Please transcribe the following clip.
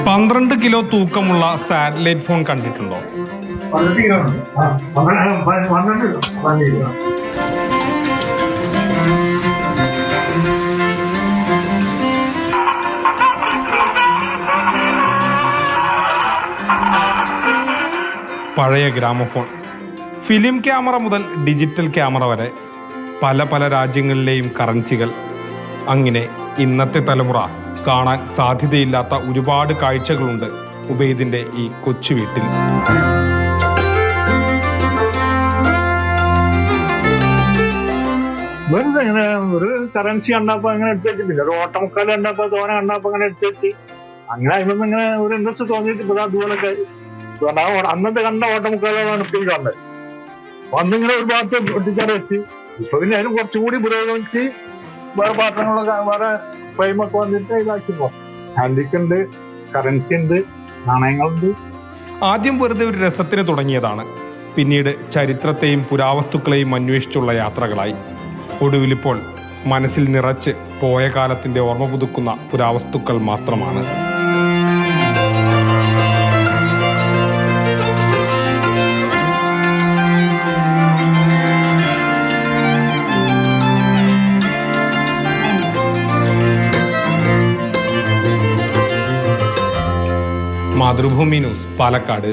12 kilo തൂക്കമുള്ള satellite phone കണ്ടിട്ടുണ്ടോ? 12 kilo ഉണ്ട്. 12 kilo. പഴയ ഗ്രാമഫോൺ, ഫിലിം ക്യാമറ മുതൽ ഡിജിറ്റൽ ക്യാമറ വരെ പല പല രാജ്യങ്ങളിലെയും കറൻസികൾ. അങ്ങനെ ഇന്നത്തെ തലമുറ കാണാൻ സാധ്യതയില്ലാത്ത ഒരുപാട് കാഴ്ചകളുണ്ട് ഉബൈദിന്റെ ഈ കൊച്ചു വീട്ടിൽ. വെറുതെ ഇങ്ങനെ ഒരു കറൻസി കണ്ടപ്പോ അങ്ങനെ എടുത്തിട്ടില്ല. ഒരു ഓട്ടമുക്കാൽ കണ്ടപ്പോ തോനെ കണ്ടപ്പോ അങ്ങനെ എടുത്തിട്ട് അങ്ങനെ അതിനൊന്നും ഇങ്ങനെ ഒരു ഇൻട്രസ്റ്റ് തോന്നിയിട്ട് ഇപ്പൊ അതുപോലൊക്കെ അന്നത്തെ കണ്ട ഓട്ടമുക്കാലാണ് ഇപ്പോൾ കണ്ടത്. അന്നിങ്ങനെ ഒരു ഭാഗത്ത് ഒട്ടിച്ചാൽ വെച്ച് ഇപ്പൊ പിന്നെ അതിന് കുറച്ചുകൂടി പുരോഗമിച്ച് വേറെ പാത്രങ്ങളൊക്കെ വേറെ ഫ്രെയിമൊക്കെ വന്നിട്ട് ഇതാക്കിപ്പോ ഹാൻഡിക്കുണ്ട്, കറൻസി ഉണ്ട്, നാണയങ്ങളുണ്ട്. ആദ്യം വെറുതെ ഒരു രസത്തിന് തുടങ്ങിയതാണ്. പിന്നീട് ചരിത്രത്തെയും പുരാവസ്തുക്കളെയും അന്വേഷിച്ചുള്ള യാത്രകളായി. ഒടുവിലിപ്പോൾ മനസ്സിൽ നിറച്ച് പോയ കാലത്തിന്റെ ഓർമ്മ പുതുക്കുന്ന പുരാവസ്തുക്കൾ മാത്രമാണ്. മാതൃഭൂമി ന്യൂസ്, പാലക്കാട്.